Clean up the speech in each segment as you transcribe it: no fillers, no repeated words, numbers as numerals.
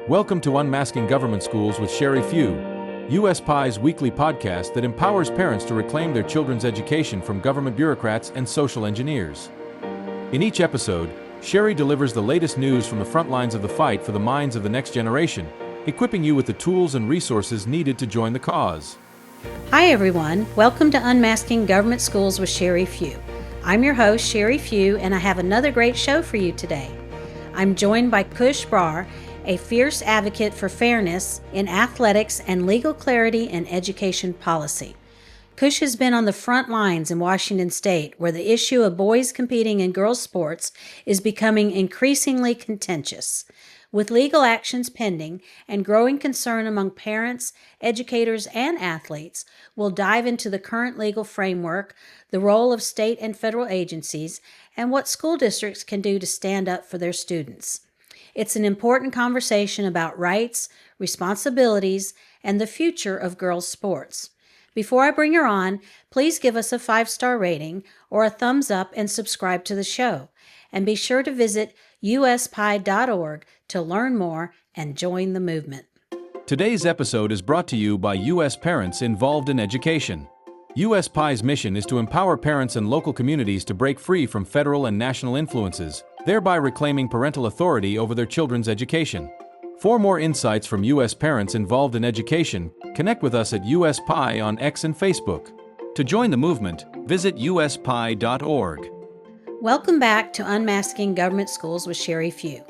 Welcome to Unmasking Government Schools with Sherry Few, US PI's weekly podcast that empowers parents to reclaim their children's education from government bureaucrats and social engineers. In each episode, Sherry delivers the latest news from the front lines of the fight for the minds of the next generation, equipping you with the tools and resources needed to join the cause. Hi everyone, welcome to Unmasking Government Schools with Sherry Few. I'm your host, Sherry Few, and I have another great show for you today. I'm joined by Khush Brar, a fierce advocate for fairness in athletics and legal clarity in education policy. Khush has been on the front lines in Washington State, where the issue of boys competing in girls' sports is becoming increasingly contentious. With legal actions pending and growing concern among parents, educators, and athletes, we'll dive into the current legal framework, the role of state and federal agencies, and what school districts can do to stand up for their students. It's an important conversation about rights, responsibilities, and the future of girls' sports. Before I bring her on, please give us a 5-star rating or a thumbs up and subscribe to the show. And be sure to visit uspie.org to learn more and join the movement. Today's episode is brought to you by U.S. parents involved in education. U.S. PI's mission is to empower parents and local communities to break free from federal and national influences, thereby reclaiming parental authority over their children's education. For more insights from U.S. parents involved in education, connect with us at US PI on X and Facebook. To join the movement, visit uspie.org. Welcome back to Unmasking Government Schools with Sherry Few.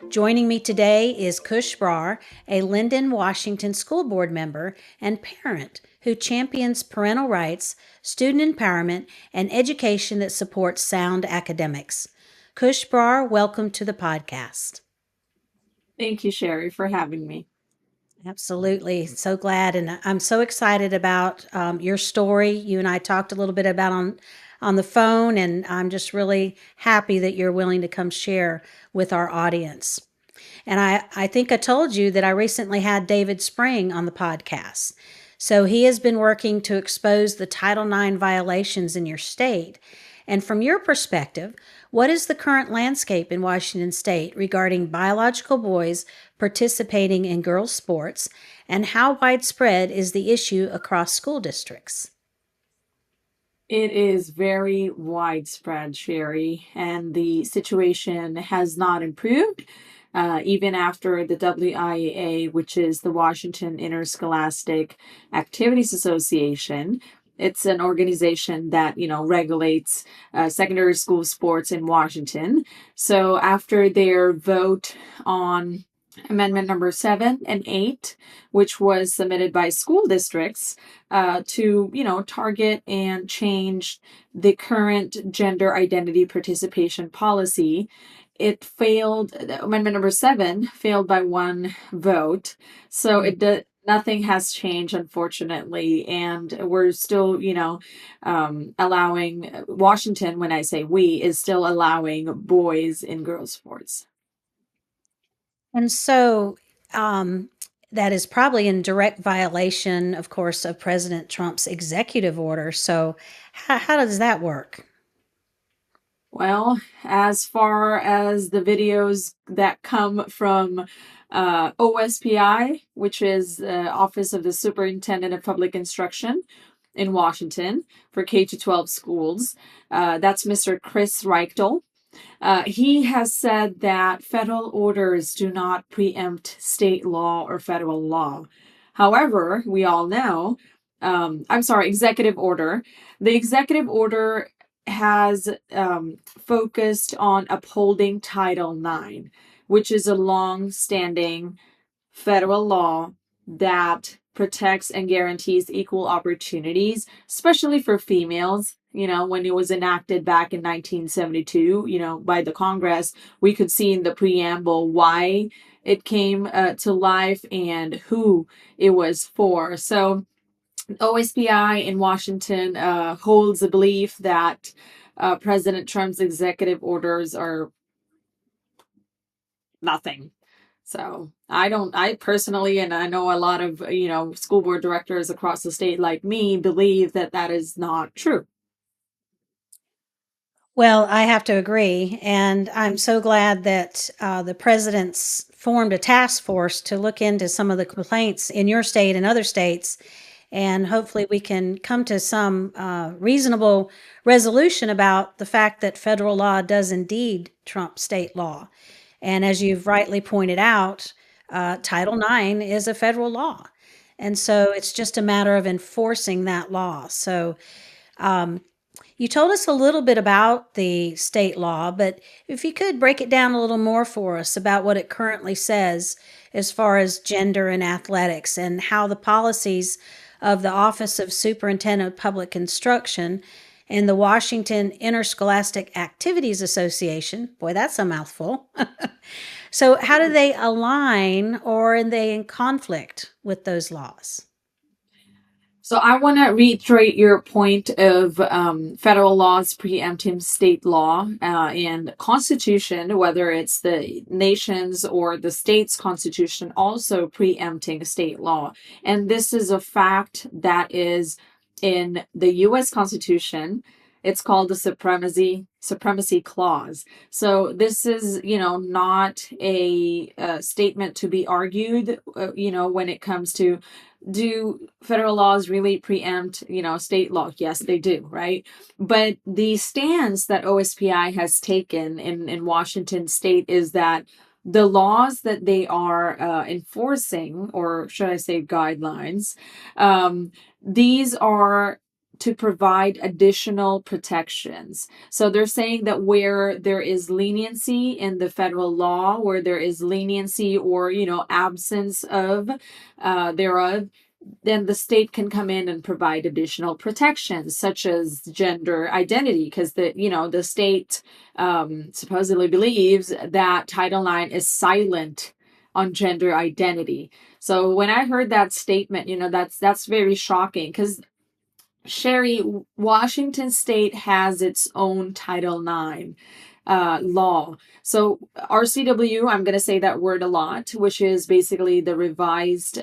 Joining me today is Khush Brar, a Linden, Washington school board member and parent who champions parental rights, student empowerment, and education that supports sound academics. Khush Brar, welcome to the podcast. Thank you, Sherry, for having me. Absolutely. So glad. And I'm so excited about your story. You and I talked a little bit about on the phone, and I'm just really happy that you're willing to come share with our audience. And I think I told you that I recently had David Spring on the podcast. So he has been working to expose the Title IX violations in your state. And from your perspective, what is the current landscape in Washington State regarding biological boys participating in girls' sports, and how widespread is the issue across school districts? It is very widespread, Sherry, and the situation has not improved. Even after the WIAA, which is the Washington Interscholastic Activities Association. It's an organization that, regulates secondary school sports in Washington. So after their vote on Amendment number 7 and 8, which was submitted by school districts to, target and change the current gender identity participation policy, it failed. Amendment number 7 failed by one vote. So nothing has changed, unfortunately, and we're still, allowing Washington, when I say we, is still allowing boys in girls' sports. And so that is probably in direct violation, of course, of President Trump's executive order. So how does that work? Well, as far as the videos that come from OSPI, which is Office of the Superintendent of Public Instruction in Washington for K-12 schools, that's Mr. Chris Reichtel. He has said that federal orders do not preempt state law or federal law. However, we all know, executive order. The executive order has focused on upholding Title IX, which is a long-standing federal law that protects and guarantees equal opportunities, especially for females. When it was enacted back in 1972, by the Congress, we could see in the preamble why it came to life and who it was for. So OSPI in Washington holds the belief that President Trump's executive orders are nothing. So I personally, and I know a lot of, school board directors across the state like me, believe that that is not true. Well, I have to agree, and I'm so glad that the president's formed a task force to look into some of the complaints in your state and other states, and hopefully we can come to some reasonable resolution about the fact that federal law does indeed trump state law. And as you've rightly pointed out, Title IX is a federal law. And so it's just a matter of enforcing that law. So you told us a little bit about the state law, but if you could break it down a little more for us about what it currently says as far as gender in athletics and how the policies of the Office of Superintendent of Public Instruction and the Washington Interscholastic Activities Association, boy, that's a mouthful. So, how do they align or are they in conflict with those laws? So I want to reiterate your point of federal laws preempting state law and constitution, whether it's the nation's or the state's constitution, also preempting state law. And this is a fact that is in the U.S. Constitution. It's called the supremacy clause. So this is, not a statement to be argued, when it comes to, do federal laws really preempt, state law? Yes, they do, right? But the stance that OSPI has taken in Washington state is that the laws that they are enforcing, or should I say guidelines, these are to provide additional protections. So they're saying that where there is leniency in the federal law, where there is leniency or, absence of thereof, then the state can come in and provide additional protections, such as gender identity, because the state supposedly believes that Title IX is silent on gender identity. So when I heard that statement, that's very shocking, because Sherry, Washington State has its own Title IX law. So RCW, I'm going to say that word a lot, which is basically the revised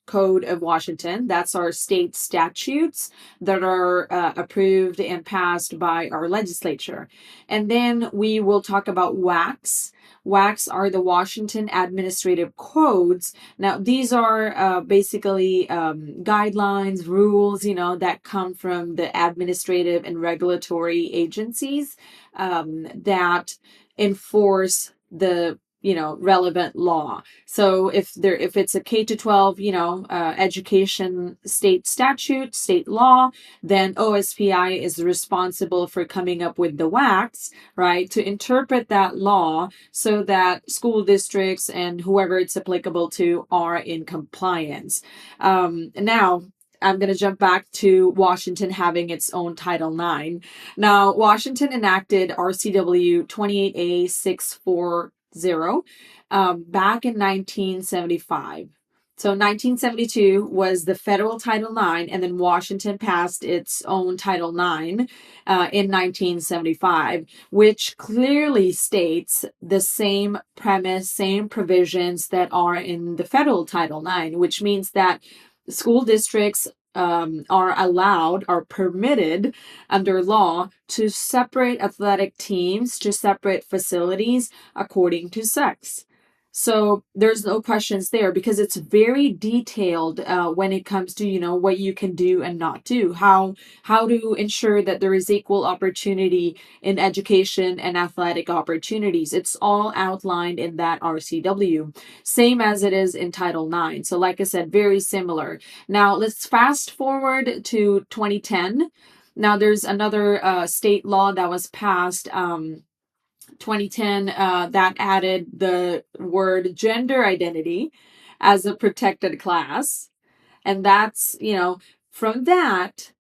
Code of Washington. That's our state statutes that are approved and passed by our legislature. And then we will talk about WACs. WACs are the Washington Administrative Codes. Now, these are basically guidelines, rules, that come from the administrative and regulatory agencies that enforce the relevant law. So if it's a K to 12, education state statute, state law, then OSPI is responsible for coming up with the WACs, right, to interpret that law so that school districts and whoever it's applicable to are in compliance. Now, I'm going to jump back to Washington having its own Title IX. Now, Washington enacted RCW 28A 640 back in 1975. So 1972 was the federal Title IX, and then Washington passed its own Title IX in 1975, which clearly states the same premise, same provisions that are in the federal Title IX, which means that school districts are permitted under law to separate athletic teams, to separate facilities according to sex. So there's no questions there, because it's very detailed when it comes to, what you can do and not do, how to ensure that there is equal opportunity in education and athletic opportunities. It's all outlined in that RCW, same as it is in Title IX. So like I said, very similar. Now let's fast forward to 2010. Now there's another state law that was passed 2010 that added the word gender identity as a protected class. And that's, from that,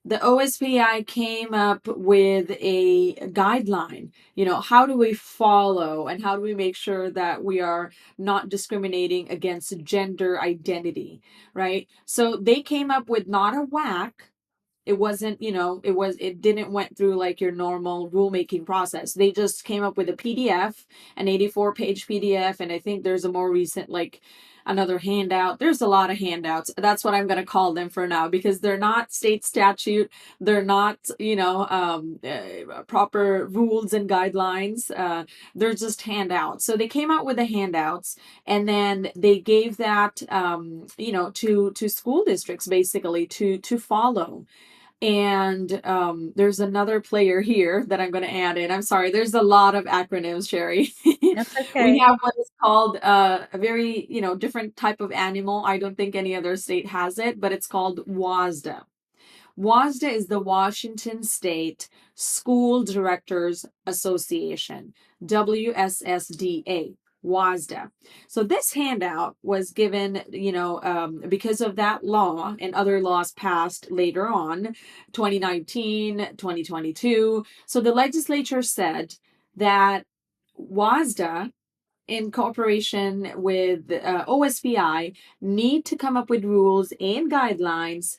the OSPI came up with a guideline. How do we follow and how do we make sure that we are not discriminating against gender identity, right? So they came up with not a WAC. It wasn't, it didn't went through like your normal rulemaking process. They just came up with a PDF, an 84-page PDF. And I think there's a more recent, another handout. There's a lot of handouts. That's what I'm going to call them for now, because they're not state statute. They're not, proper rules and guidelines. They're just handouts. So they came out with the handouts, and then they gave that, to school districts basically to follow. And there's another player here that I'm going to add in. I'm sorry, there's a lot of acronyms, Sherry. That's okay. We have what is called a very, different type of animal. I don't think any other state has it, but it's called WASDA. WASDA is the Washington State School Directors Association, WSSDA. WASDA. So this handout was given, because of that law and other laws passed later on, 2019, 2022. So the legislature said that WASDA, in cooperation with OSPI, need to come up with rules and guidelines,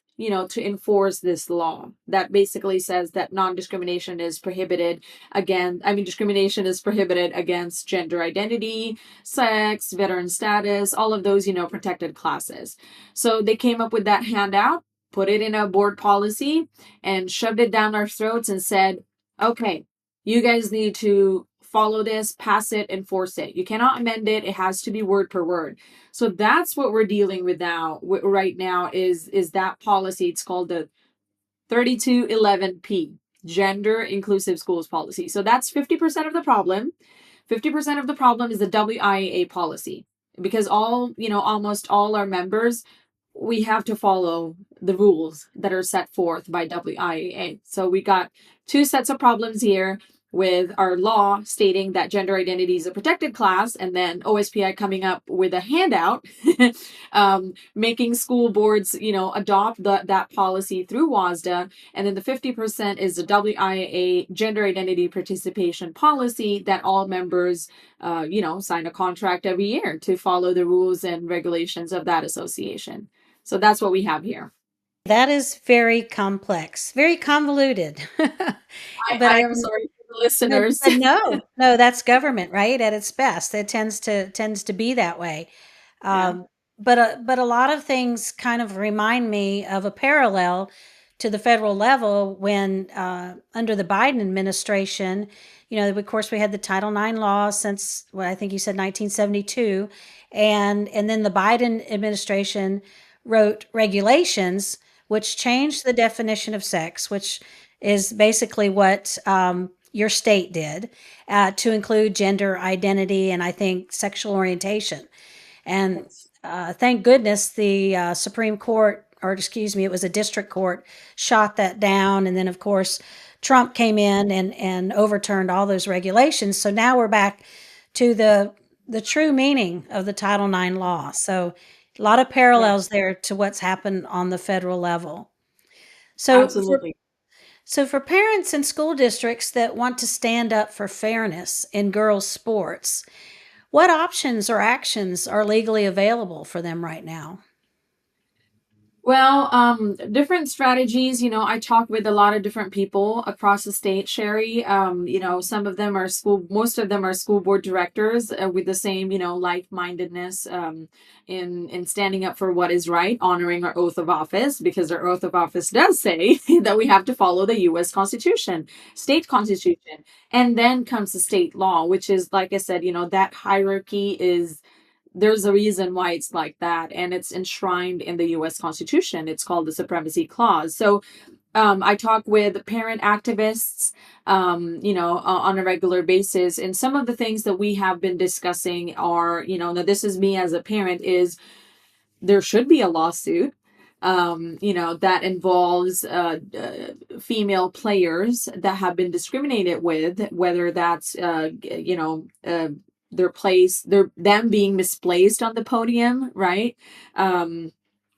to enforce this law that basically says that non-discrimination is prohibited discrimination is prohibited against gender identity, sex, veteran status, all of those, protected classes. So they came up with that handout, put it in a board policy, and shoved it down our throats and said, okay, you guys need to follow this, pass it, enforce it. You cannot amend it. It has to be word per word. So that's what we're dealing with right now is that policy. It's called the 3211P, Gender Inclusive Schools Policy. So that's 50% of the problem. 50% of the problem is the WIAA policy, because almost all our members, we have to follow the rules that are set forth by WIAA. So we got two sets of problems here, with our law stating that gender identity is a protected class, and then OSPI coming up with a handout, making school boards, adopt that policy through WASDA. And then the 50% is the WIA gender identity participation policy that all members, sign a contract every year to follow the rules and regulations of that association. So that's what we have here. That is very complex, very convoluted. I am sorry for the listeners. But no, that's government, right? At its best, it tends to be that way. Yeah. But a lot of things kind of remind me of a parallel to the federal level when under the Biden administration, of course we had the Title IX law since I think you said 1972, and then the Biden administration wrote regulations which changed the definition of sex, which is basically what your state did, to include gender identity and I think sexual orientation. And thank goodness the Supreme Court, or excuse me, it was a district court, shot that down. And then, of course, Trump came in and overturned all those regulations. So now we're back to the true meaning of the Title IX law. So a lot of parallels there to what's happened on the federal level. So absolutely. So for parents in school districts that want to stand up for fairness in girls' sports, what options or actions are legally available for them right now? Well, different strategies, I talk with a lot of different people across the state, Sherry. Some of them are most of them are school board directors with the same, like-mindedness in standing up for what is right, honoring our oath of office, because our oath of office does say that we have to follow the U.S. Constitution, state constitution. And then comes the state law, which is, like I said, that hierarchy there's a reason why it's like that, and it's enshrined in the U.S. Constitution. It's called the Supremacy Clause. So I talk with parent activists, on a regular basis. And some of the things that we have been discussing are, now this is me as a parent, is there should be a lawsuit, that involves female players that have been discriminated with, whether that's, them being misplaced on the podium, right?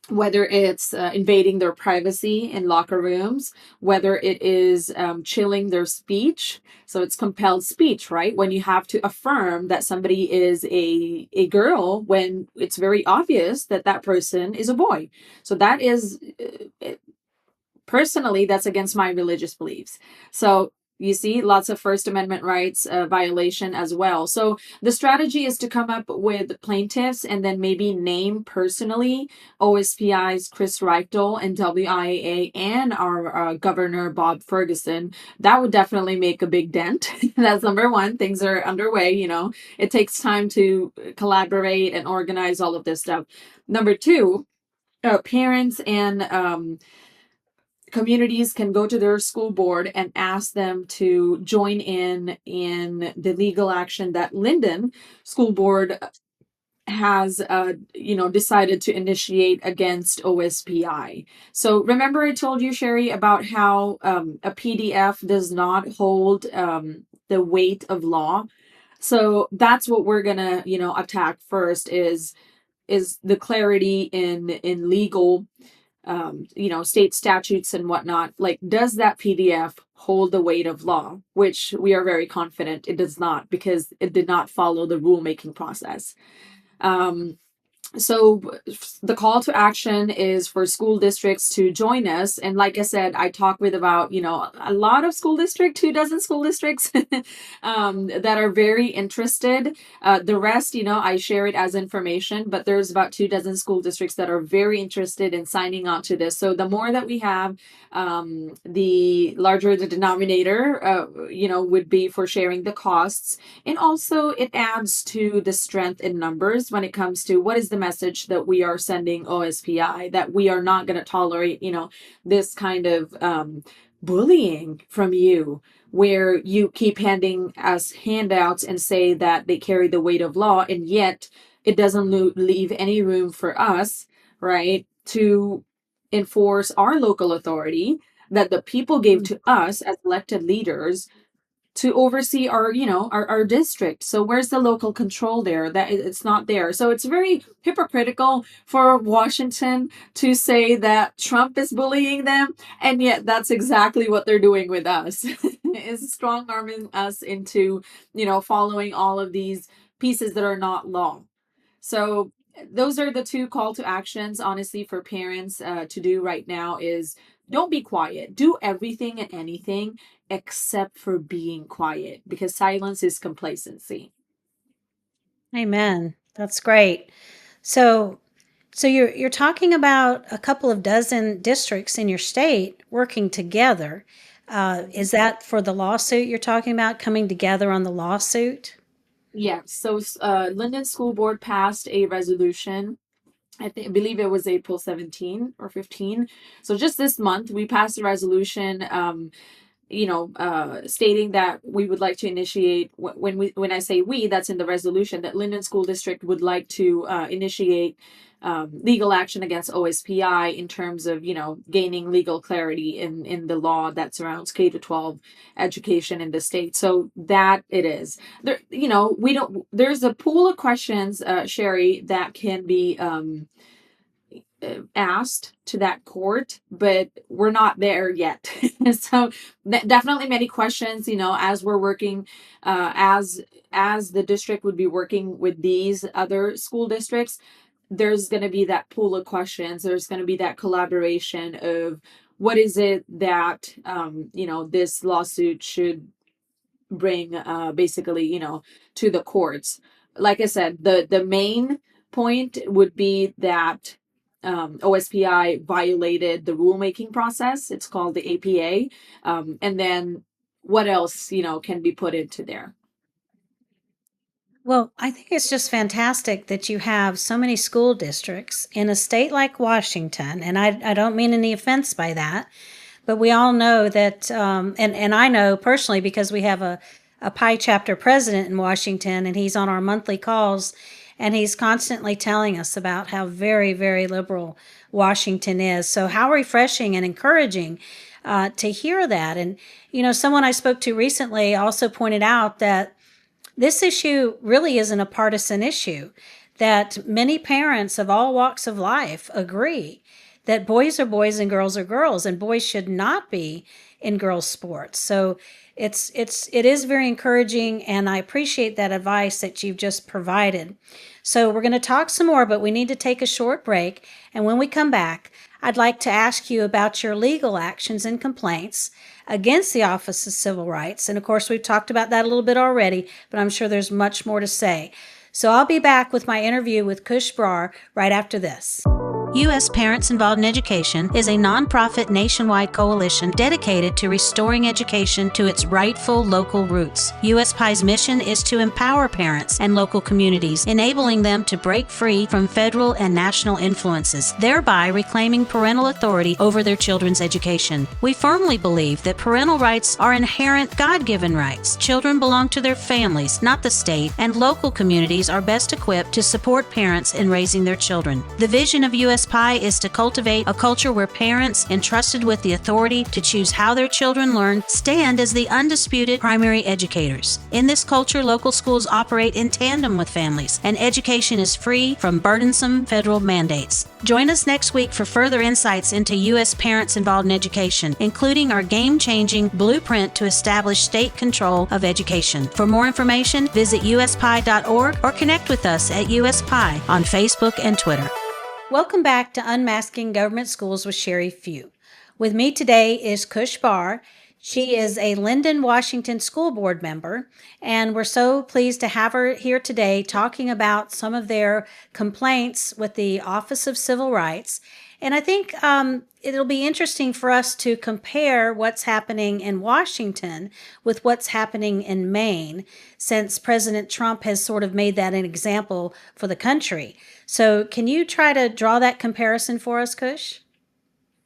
Whether it's invading their privacy in locker rooms, whether it is chilling their speech. So it's compelled speech, right? When you have to affirm that somebody is a girl when it's very obvious that that person is a boy. So that is, personally, that's against my religious beliefs. So You see, lots of First Amendment rights violation as well. So the strategy is to come up with plaintiffs and then maybe name personally OSPI's Chris Reichel and WIAA and our Governor Bob Ferguson. That would definitely make a big dent. That's number one. Things are underway. It takes time to collaborate and organize all of this stuff. Number two, parents and communities can go to their school board and ask them to join in the legal action that Linden School Board has decided to initiate against OSPI. So remember I told you, Sherry, about how a PDF does not hold the weight of law. So that's what we're gonna attack first is the clarity in legal state statutes and whatnot. Like, does that PDF hold the weight of law? Which we are very confident it does not, because it did not follow the rulemaking process. So the call to action is for school districts to join us. And like I said, I talk with about, a lot of 24 school districts that are very interested. The rest, I share it as information, but there's about 24 school districts that are very interested in signing on to this. So the more that we have, the larger the denominator, would be for sharing the costs. And also it adds to the strength in numbers when it comes to what is the message that we are sending OSPI, that we are not going to tolerate, this kind of bullying from you, where you keep handing us handouts and say that they carry the weight of law, and yet it doesn't leave any room for us, right, to enforce our local authority that the people gave to us as elected leaders to oversee our district. So where's the local control there? That it's not there. So it's very hypocritical for Washington to say that Trump is bullying them, and yet that's exactly what they're doing with us. Is strong arming us into following all of these pieces that are not law. So those are the two call to actions, honestly, for parents to do right now is don't be quiet. Do everything and anything except for being quiet, because silence is complacency. Amen. That's great. So you're talking about a couple of dozen districts in your state working together. Is that for the lawsuit you're talking about, coming together on the lawsuit? Yeah. So Linden School Board passed a resolution. I believe it was April 17 or 15. So just this month, we passed a resolution, stating that we would like to initiate, when I say we, that's in the resolution, that Linden School District would like to initiate legal action against OSPI in terms of gaining legal clarity in the law that surrounds K-12 education in the state. So that it is there. There's a pool of questions, Sherry, that can be asked to that court, but we're not there yet. So definitely many questions, as we're working, as the district would be working with these other school districts, there's going to be that pool of questions. There's going to be that collaboration of what is it that this lawsuit should bring, basically, to the courts. Like I said, the main point would be that OSPI violated the rulemaking process. It's called the APA. And then what else, can be put into there? Well, I think it's just fantastic that you have so many school districts in a state like Washington, and I don't mean any offense by that, but we all know that, and I know personally because we have a PI chapter president in Washington, and he's on our monthly calls, and he's constantly telling us about how very, very liberal Washington is. So how refreshing and encouraging to hear that. And, someone I spoke to recently also pointed out that this issue really isn't a partisan issue, that many parents of all walks of life agree that boys are boys and girls are girls, and boys should not be in girls' sports. So it is very encouraging, and I appreciate that advice that you've just provided. So we're going to talk some more, but we need to take a short break. And when we come back, I'd like to ask you about your legal actions and complaints against the Office of Civil Rights. And of course, we've talked about that a little bit already, but I'm sure there's much more to say. So I'll be back with my interview with Khush Brar right after this. U.S. Parents Involved in Education is a nonprofit nationwide coalition dedicated to restoring education to its rightful local roots. USPI's mission is to empower parents and local communities, enabling them to break free from federal and national influences, thereby reclaiming parental authority over their children's education. We firmly believe that parental rights are inherent God-given rights. Children belong to their families, not the state, and local communities are best equipped to support parents in raising their children. The vision of USPI is to cultivate a culture where parents, entrusted with the authority to choose how their children learn, stand as the undisputed primary educators. In this culture, local schools operate in tandem with families, and education is free from burdensome federal mandates. Join us next week for further insights into U.S. Parents Involved in Education, including our game-changing blueprint to establish state control of education. For more information, visit uspi.org or connect with us at USPI on Facebook and Twitter. Welcome back to Unmasking Government Schools with Sherry Few. With me today is Khush Brar. She is a Linden, Washington School Board member, and we're so pleased to have her here today talking about some of their complaints with the Office of Civil Rights. And I think it'll be interesting for us to compare what's happening in Washington with what's happening in Maine, since President Trump has sort of made that an example for the country. So can you try to draw that comparison for us, Khush?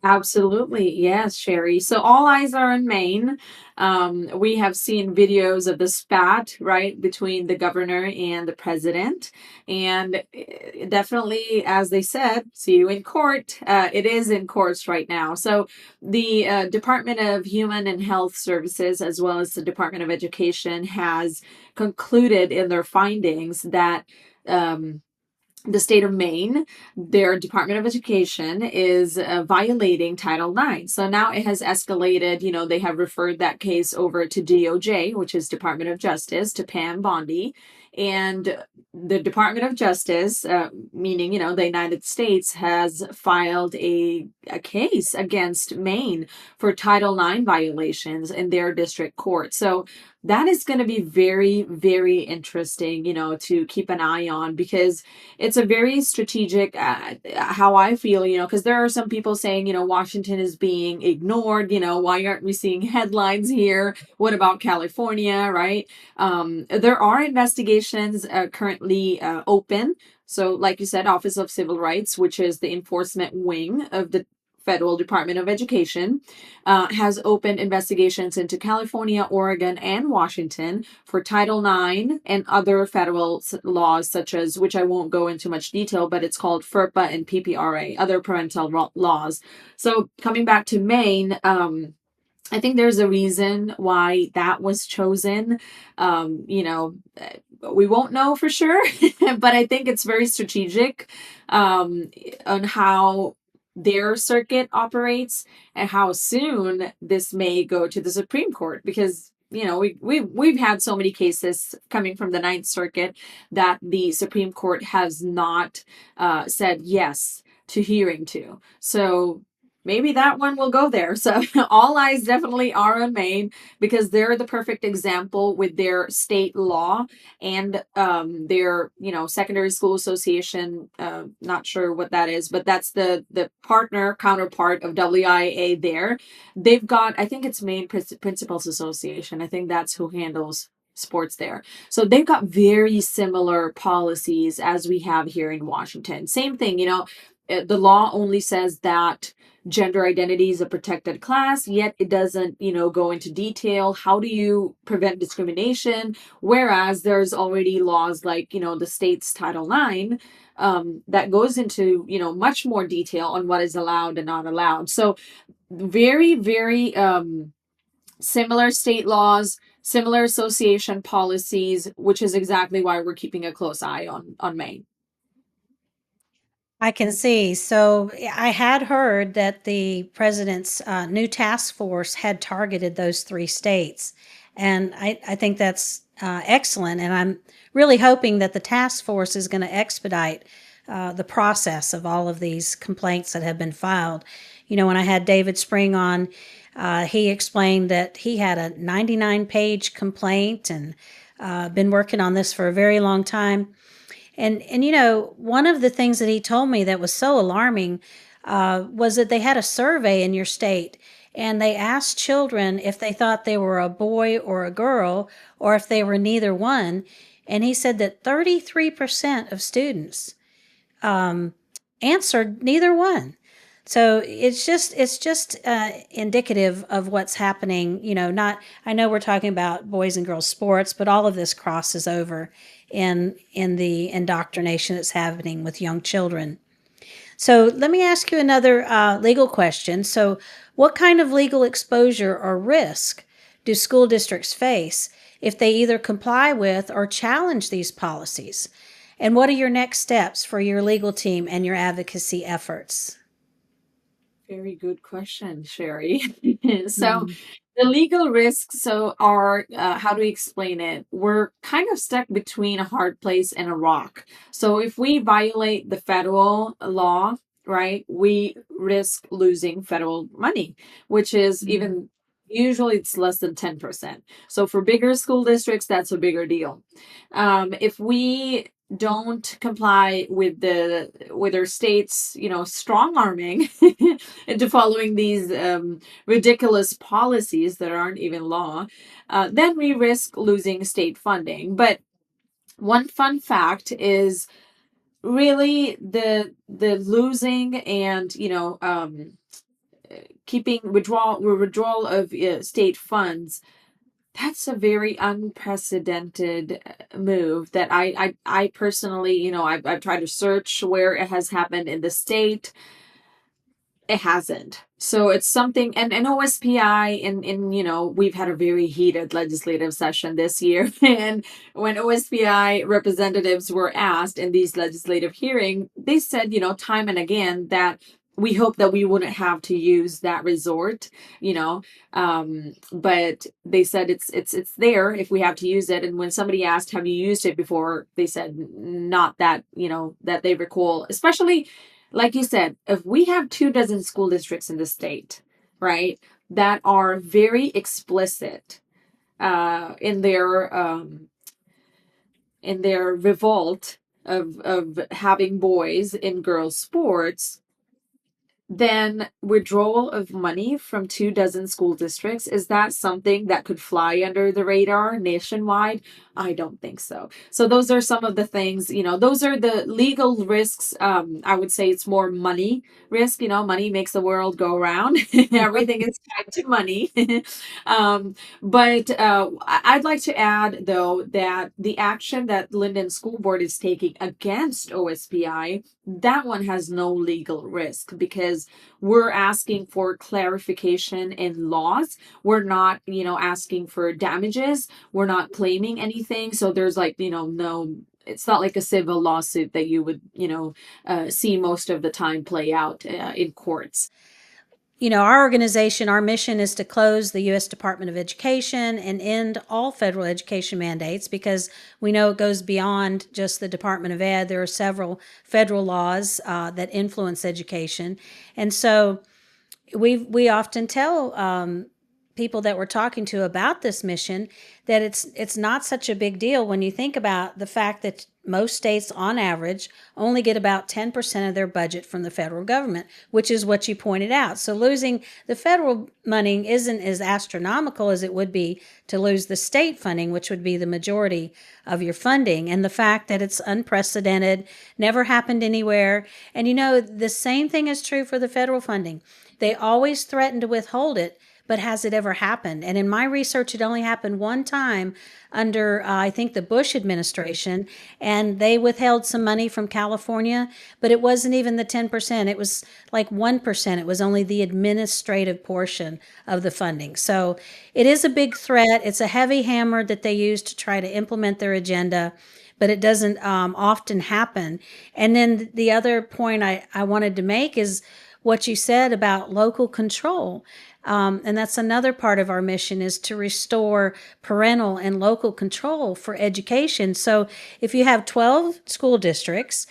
Absolutely. Yes, Sherry. So all eyes are on Maine. We have seen videos of the spat, right, between the governor and the president. And definitely, as they said, see you in court. It is in courts right now. So the Department of Human and Health Services, as well as the Department of Education, has concluded in their findings that the state of Maine, their Department of Education, is violating Title IX. So now it has escalated. They have referred that case over to DOJ, which is Department of Justice, to Pam Bondi. And the Department of Justice, meaning, the United States, has filed a case against Maine for Title IX violations in their district court. So that is going to be very, very interesting, to keep an eye on, because it's a very strategic, how I feel, because there are some people saying, Washington is being ignored. Why aren't we seeing headlines here? What about California, right? There are investigations currently open. So like you said, Office of Civil Rights, which is the enforcement wing of the Federal Department of Education, has opened investigations into California, Oregon, and Washington for Title IX and other federal laws, such as, which I won't go into much detail, but it's called FERPA and PPRA, other parental laws. So coming back to Maine, I think there's a reason why that was chosen. We won't know for sure, but I think it's very strategic on how their circuit operates and how soon this may go to the Supreme Court, because we've had so many cases coming from the Ninth Circuit that the Supreme Court has not said yes to hearing to. So maybe that one will go there. So all eyes definitely are on Maine, because they're the perfect example with their state law and their, secondary school association. Not sure what that is, but that's the counterpart of WIA there. They've got, I think it's Maine Principals Association. I think that's who handles sports there. So they've got very similar policies as we have here in Washington. Same thing, the law only says that gender identity is a protected class, yet it doesn't, go into detail. How do you prevent discrimination? Whereas there's already laws like, the state's Title IX that goes into, much more detail on what is allowed and not allowed. So very, very similar state laws, similar association policies, which is exactly why we're keeping a close eye on Maine. I can see. So I had heard that the president's new task force had targeted those 3 states. And I think that's excellent. And I'm really hoping that the task force is going to expedite the process of all of these complaints that have been filed. When I had David Spring on, he explained that he had a 99-page complaint and been working on this for a very long time. And one of the things that he told me that was so alarming was that they had a survey in your state, and they asked children if they thought they were a boy or a girl, or if they were neither one. And he said that 33% of students answered neither one. So it's just indicative of what's happening. I know we're talking about boys and girls sports, but all of this crosses over in the indoctrination that's happening with young children. So let me ask you another legal question. So what kind of legal exposure or risk do school districts face if they either comply with or challenge these policies? And what are your next steps for your legal team and your advocacy efforts? Very good question, Sherry. So the legal risks are, how do we explain it? We're kind of stuck between a hard place and a rock. So if we violate the federal law, right, we risk losing federal money, which is even usually it's less than 10%. So for bigger school districts, that's a bigger deal. If we don't comply with our state's strong arming into following these ridiculous policies that aren't even law, then we risk losing state funding. But one fun fact is really the losing and keeping withdrawal of state funds. That's a very unprecedented move that I personally, I've tried to search where it has happened in the state. It hasn't. So it's something, and OSPI, we've had a very heated legislative session this year. And when OSPI representatives were asked in these legislative hearings, they said, time and again that we hope that we wouldn't have to use that resort, but they said it's there if we have to use it. And when somebody asked, have you used it before? They said not that, that they recall, especially like you said, if we have 24 school districts in the state, right, that are very explicit in their revolt of having boys in girls sports, then withdrawal of money from 24 school districts, is that something that could fly under the radar nationwide? I don't think so. So those are some of the things, those are the legal risks. I would say it's more money risk. Money makes the world go around. Everything is tied to money. But I'd like to add, though, that the action that Linden School Board is taking against OSPI, that one has no legal risk because we're asking for clarification in laws. We're not, asking for damages. We're not claiming anything. So there's no, it's not like a civil lawsuit that you would, see most of the time play out in courts. Our organization, our mission is to close the U.S. Department of Education and end all federal education mandates because we know it goes beyond just the Department of Ed. There are several federal laws that influence education. And so we often tell people that we're talking to about this mission that it's not such a big deal when you think about the fact that most states on average only get about 10% of their budget from the federal government, which is what you pointed out. So losing the federal money isn't as astronomical as it would be to lose the state funding, which would be the majority of your funding. And the fact that it's unprecedented, never happened anywhere. And the same thing is true for the federal funding. They always threaten to withhold it, but has it ever happened? And in my research, it only happened one time under, I think, the Bush administration, and they withheld some money from California, but it wasn't even the 10%. It was like 1%. It was only the administrative portion of the funding. So it is a big threat. It's a heavy hammer that they use to try to implement their agenda, but it doesn't often happen. And then the other point I wanted to make is what you said about local control. And that's another part of our mission, is to restore parental and local control for education. So if you have 12 school districts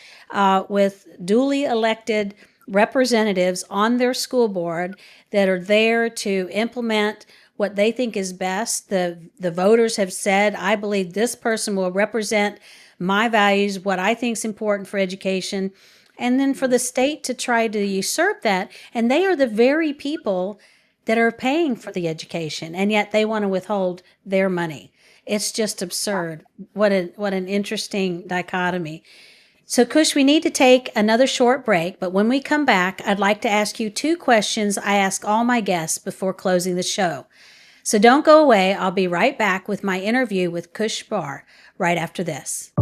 with duly elected representatives on their school board that are there to implement what they think is best, the voters have said, I believe this person will represent my values, what I think is important for education. And then for the state to try to usurp that, and they are the very people that are paying for the education, and yet they want to withhold their money. It's just absurd. What an interesting dichotomy. So, Kush, we need to take another short break, but when we come back, I'd like to ask you 2 questions I ask all my guests before closing the show. So don't go away. I'll be right back with my interview with Khush Brar right after this.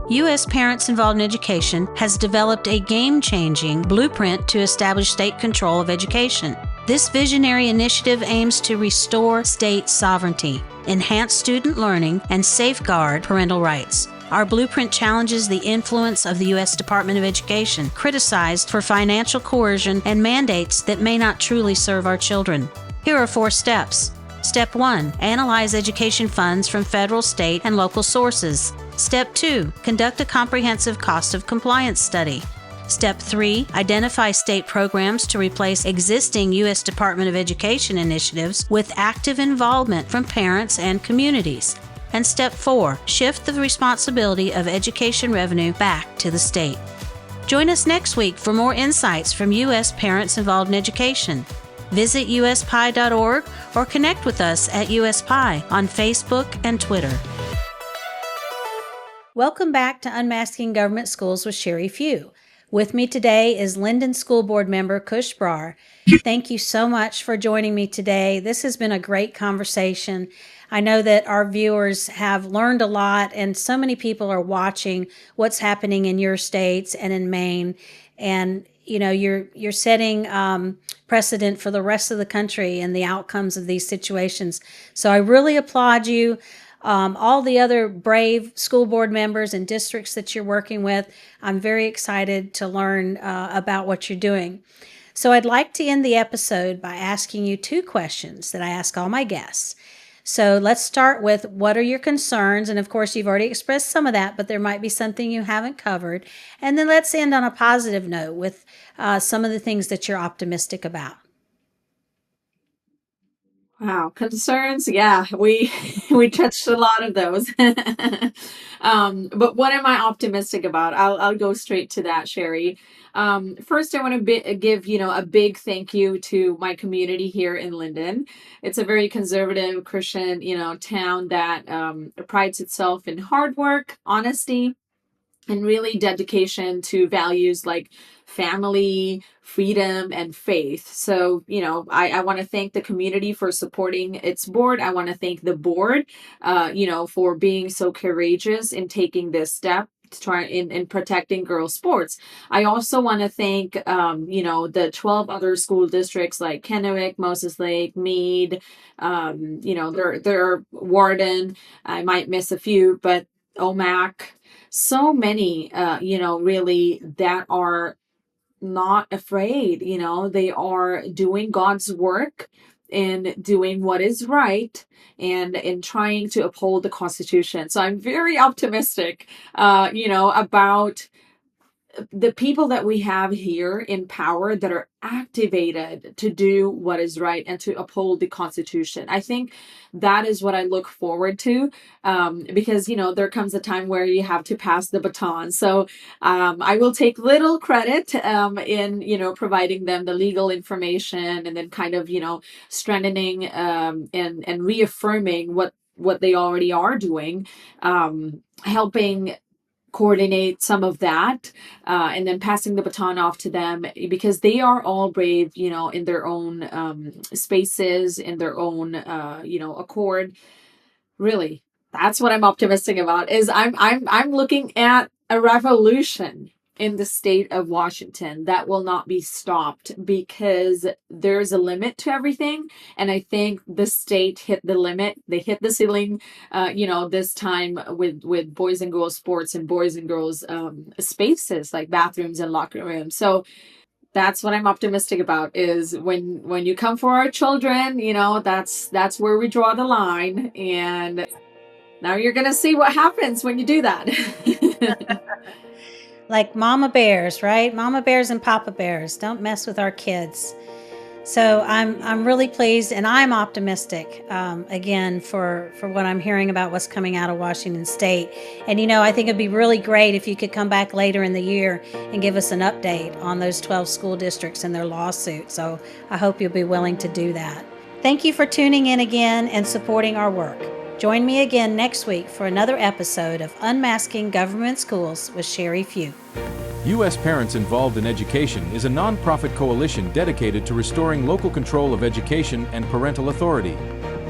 U.S. Parents Involved in Education has developed a game-changing blueprint to establish state control of education. This visionary initiative aims to restore state sovereignty, enhance student learning, and safeguard parental rights. Our blueprint challenges the influence of the U.S. Department of Education, criticized for financial coercion and mandates that may not truly serve our children. Here are 4 steps. Step 1. Analyze education funds from federal, state, and local sources. Step 2. Conduct a comprehensive cost of compliance study. Step 3. Identify state programs to replace existing U.S. Department of Education initiatives with active involvement from parents and communities. And Step 4. Shift the responsibility of education revenue back to the state. Join us next week for more insights from U.S. Parents Involved in Education. Visit USPI.org or connect with us at USPI on Facebook and Twitter. Welcome back to Unmasking Government Schools with Sherry Few. With me today is Linden School Board Member Khush Brar. Thank you so much for joining me today. This has been a great conversation. I know that our viewers have learned a lot, and so many people are watching what's happening in your states and in Maine. And you know, you're setting precedent for the rest of the country and the outcomes of these situations. So I really applaud you. All the other brave school board members and districts that you're working with, I'm very excited to learn about what you're doing. So I'd like to end the episode by asking you 2 questions that I ask all my guests. So let's start with, what are your concerns? And of course, you've already expressed some of that, but there might be something you haven't covered. And then let's end on a positive note with some of the things that you're optimistic about. Wow, concerns. Yeah, we touched a lot of those. But what am I optimistic about? I'll go straight to that, Sherry. First, I want to give a big thank you to my community here in Linden. It's a very conservative Christian town that prides itself in hard work, honesty, and really dedication to values like family, freedom, and faith. So, I want to thank the community for supporting its board. I want to thank the board, for being so courageous in taking this step to try in protecting girls' sports. I also want to thank, the 12 other school districts like Kennewick, Moses Lake, Meade, their warden. I might miss a few, but OMAC. So many, really that are not afraid, they are doing God's work and doing what is right and in trying to uphold the Constitution. So I'm very optimistic, about the people that we have here in power that are activated to do what is right and to uphold the Constitution. I think that is what I look forward to, because, there comes a time where you have to pass the baton. So I will take little credit in, providing them the legal information and then kind of, strengthening and reaffirming what they already are doing, helping coordinate some of that, and then passing the baton off to them, because they are all brave, in their own spaces, in their own, accord. Really, that's what I'm optimistic about. Is I'm looking at a revolution in the state of Washington that will not be stopped, because there's a limit to everything. And I think the state hit the limit. They hit the ceiling, this time with boys and girls sports and boys and girls spaces like bathrooms and locker rooms. So That's what I'm optimistic about, is when you come for our children, that's where we draw the line. And now you're going to see what happens when you do that. Like mama bears, right? Mama bears and papa bears. Don't mess with our kids. So I'm really pleased, and I'm optimistic again for what I'm hearing about what's coming out of Washington State. And I think it'd be really great if you could come back later in the year and give us an update on those 12 school districts and their lawsuit. So I hope you'll be willing to do that. Thank you for tuning in again and supporting our work. Join me again next week for another episode of Unmasking Government Schools with Sherry Few. U.S. Parents Involved in Education is a nonprofit coalition dedicated to restoring local control of education and parental authority.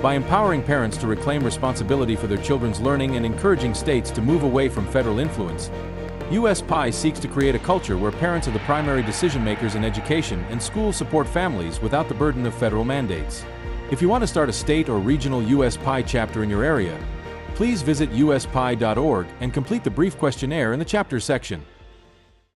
By empowering parents to reclaim responsibility for their children's learning and encouraging states to move away from federal influence, U.S. PI seeks to create a culture where parents are the primary decision makers in education and schools support families without the burden of federal mandates. If you want to start a state or regional U.S. PI chapter in your area, please visit uspi.org and complete the brief questionnaire in the chapter section.